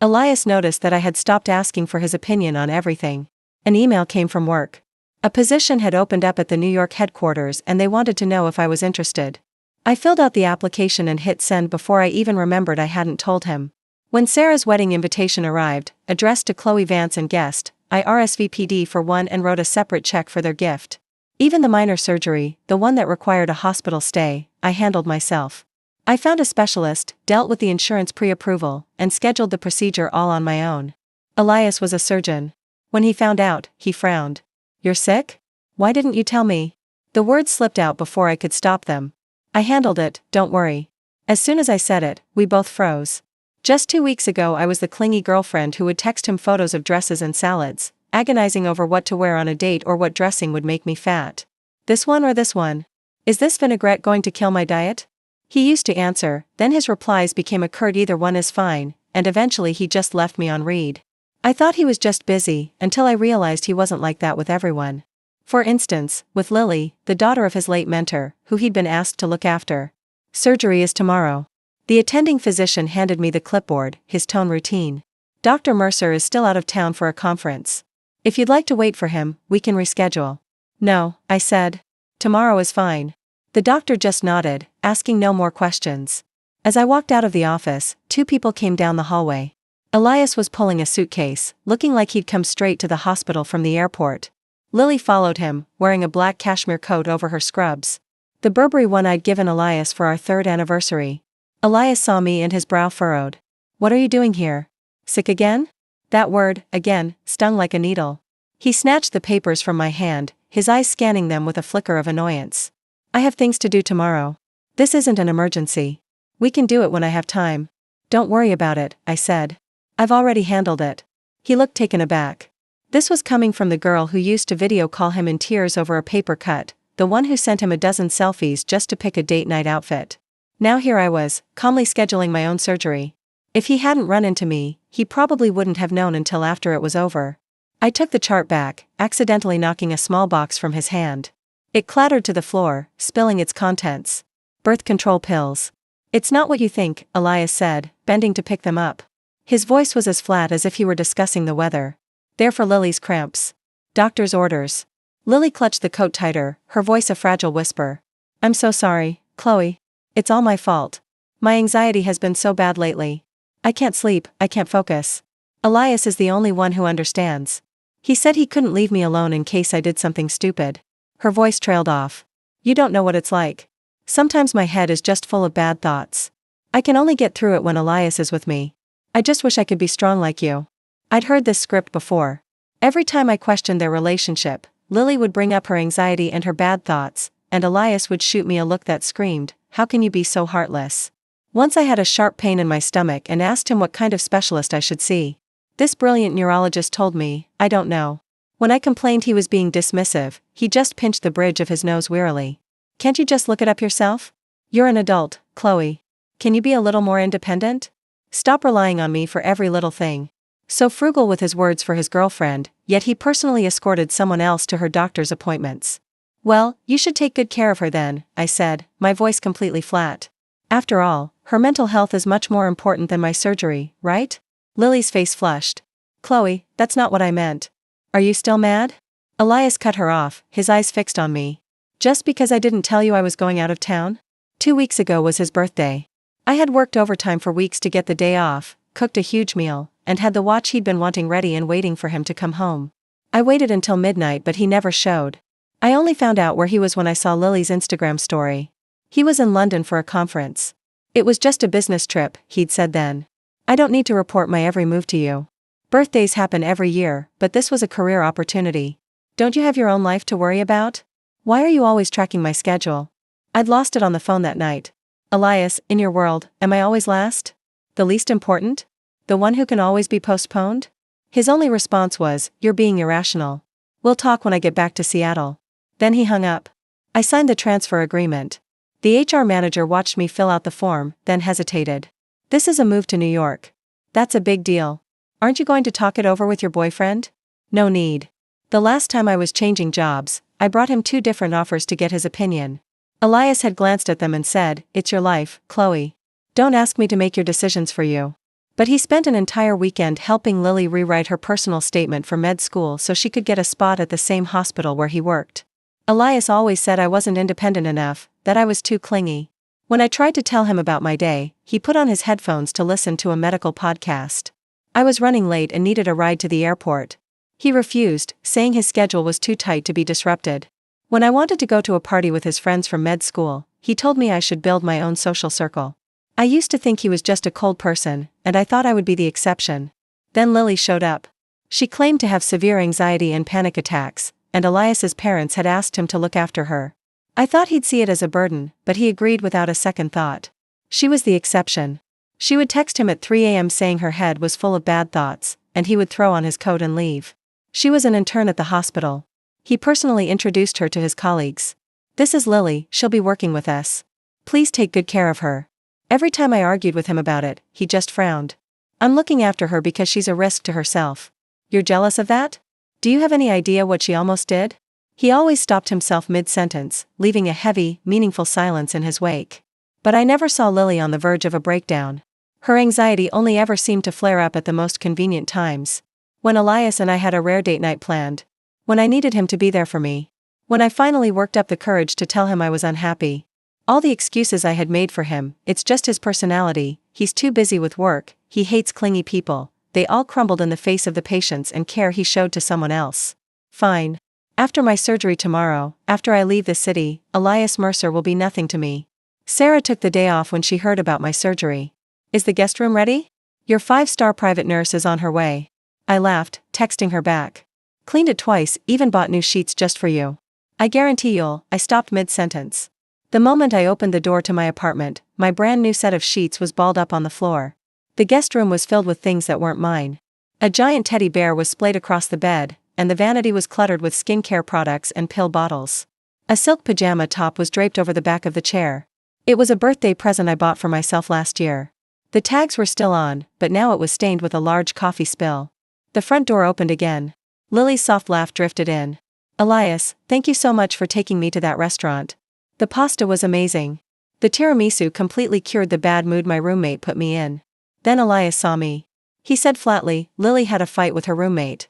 Elias noticed that I had stopped asking for his opinion on everything. An email came from work. A position had opened up at the New York headquarters and they wanted to know if I was interested. I filled out the application and hit send before I even remembered I hadn't told him. When Sarah's wedding invitation arrived, addressed to Chloe Vance and guest, I RSVP'd for one and wrote a separate check for their gift. Even the minor surgery, the one that required a hospital stay, I handled myself. I found a specialist, dealt with the insurance pre-approval, and scheduled the procedure all on my own. Elias was a surgeon. When he found out, he frowned. "You're sick? Why didn't you tell me?" The words slipped out before I could stop them. "I handled it, don't worry." As soon as I said it, we both froze. Just 2 weeks ago I was the clingy girlfriend who would text him photos of dresses and salads, agonizing over what to wear on a date or what dressing would make me fat. "This one or this one? Is this vinaigrette going to kill my diet?" He used to answer, then his replies became a curt "either one is fine," and eventually he just left me on read. I thought he was just busy, until I realized he wasn't like that with everyone. For instance, with Lily, the daughter of his late mentor, who he'd been asked to look after. "Surgery is tomorrow." The attending physician handed me the clipboard, his tone routine. "Dr. Mercer is still out of town for a conference. If you'd like to wait for him, we can reschedule." "No," I said. "Tomorrow is fine." The doctor just nodded, asking no more questions. As I walked out of the office, 2 people came down the hallway. Elias was pulling a suitcase, looking like he'd come straight to the hospital from the airport. Lily followed him, wearing a black cashmere coat over her scrubs. The Burberry one I'd given Elias for our 3rd anniversary. Elias saw me and his brow furrowed. "What are you doing here? Sick again?" That word, again, stung like a needle. He snatched the papers from my hand, his eyes scanning them with a flicker of annoyance. "I have things to do tomorrow. This isn't an emergency. We can do it when I have time." "Don't worry about it," I said. "I've already handled it." He looked taken aback. This was coming from the girl who used to video call him in tears over a paper cut, the one who sent him a dozen selfies just to pick a date night outfit. Now here I was, calmly scheduling my own surgery. If he hadn't run into me, he probably wouldn't have known until after it was over. I took the chart back, accidentally knocking a small box from his hand. It clattered to the floor, spilling its contents. "Birth control pills." "It's not what you think," Elias said, bending to pick them up. His voice was as flat as if he were discussing the weather. "They're for Lily's cramps. Doctor's orders." Lily clutched the coat tighter, her voice a fragile whisper. "I'm so sorry, Chloe. It's all my fault. My anxiety has been so bad lately. I can't sleep, I can't focus. Elias is the only one who understands. He said he couldn't leave me alone in case I did something stupid." Her voice trailed off. "You don't know what it's like. Sometimes my head is just full of bad thoughts. I can only get through it when Elias is with me. I just wish I could be strong like you." I'd heard this script before. Every time I questioned their relationship, Lily would bring up her anxiety and her bad thoughts, and Elias would shoot me a look that screamed, "How can you be so heartless?" Once I had a sharp pain in my stomach and asked him what kind of specialist I should see. This brilliant neurologist told me, "I don't know." When I complained he was being dismissive, he just pinched the bridge of his nose wearily. "Can't you just look it up yourself? You're an adult, Chloe. Can you be a little more independent? Stop relying on me for every little thing." So frugal with his words for his girlfriend, yet he personally escorted someone else to her doctor's appointments. "Well, you should take good care of her then," I said, my voice completely flat. "After all, her mental health is much more important than my surgery, right?" Lily's face flushed. "Chloe, that's not what I meant. Are you still mad?" Elias cut her off, his eyes fixed on me. "Just because I didn't tell you I was going out of town? 2 weeks ago was his birthday. I had worked overtime for weeks to get the day off, cooked a huge meal, and had the watch he'd been wanting ready and waiting for him to come home. I waited until midnight but he never showed. I only found out where he was when I saw Lily's Instagram story. He was in London for a conference. It was just a business trip, he'd said then. I don't need to report my every move to you. Birthdays happen every year, but this was a career opportunity. Don't you have your own life to worry about? Why are you always tracking my schedule?" I'd lost it on the phone that night. "Elias, in your world, am I always last? The least important? The one who can always be postponed?" His only response was, "You're being irrational. We'll talk when I get back to Seattle." Then he hung up. I signed the transfer agreement. The HR manager watched me fill out the form, then hesitated. "This is a move to New York. That's a big deal. Aren't you going to talk it over with your boyfriend?" "No need. The last time I was changing jobs, I brought him 2 different offers to get his opinion. Elias had glanced at them and said, 'It's your life, Chloe. Don't ask me to make your decisions for you.' But he spent an entire weekend helping Lily rewrite her personal statement for med school so she could get a spot at the same hospital where he worked. Elias always said I wasn't independent enough, that I was too clingy. When I tried to tell him about my day, he put on his headphones to listen to a medical podcast. I was running late and needed a ride to the airport. He refused, saying his schedule was too tight to be disrupted. When I wanted to go to a party with his friends from med school, he told me I should build my own social circle. I used to think he was just a cold person, and I thought I would be the exception. Then Lily showed up. She claimed to have severe anxiety and panic attacks, and Elias's parents had asked him to look after her. I thought he'd see it as a burden, but he agreed without a second thought. She was the exception. She would text him at 3 a.m. saying her head was full of bad thoughts, and he would throw on his coat and leave. She was an intern at the hospital. He personally introduced her to his colleagues. "This is Lily, she'll be working with us. Please take good care of her." Every time I argued with him about it, he just frowned. "I'm looking after her because she's a risk to herself." "You're jealous of that? Do you have any idea what she almost did?" He always stopped himself mid-sentence, leaving a heavy, meaningful silence in his wake. But I never saw Lily on the verge of a breakdown. Her anxiety only ever seemed to flare up at the most convenient times. When Elias and I had a rare date night planned. When I needed him to be there for me. When I finally worked up the courage to tell him I was unhappy. All the excuses I had made for him, it's just his personality, he's too busy with work, he hates clingy people, they all crumbled in the face of the patience and care he showed to someone else. Fine. After my surgery tomorrow, after I leave the city, Elias Mercer will be nothing to me. Sarah took the day off when she heard about my surgery. "Is the guest room ready? Your 5-star private nurse is on her way." I laughed, texting her back. "Cleaned it twice, even bought new sheets just for you. I guarantee you'll." I stopped mid-sentence. The moment I opened the door to my apartment, my brand new set of sheets was balled up on the floor. The guest room was filled with things that weren't mine. A giant teddy bear was splayed across the bed, and the vanity was cluttered with skincare products and pill bottles. A silk pajama top was draped over the back of the chair. It was a birthday present I bought for myself last year. The tags were still on, but now it was stained with a large coffee spill. The front door opened again. Lily's soft laugh drifted in. "Elias, thank you so much for taking me to that restaurant. The pasta was amazing. The tiramisu completely cured the bad mood my roommate put me in." Then Elias saw me. He said flatly, "Lily had a fight with her roommate.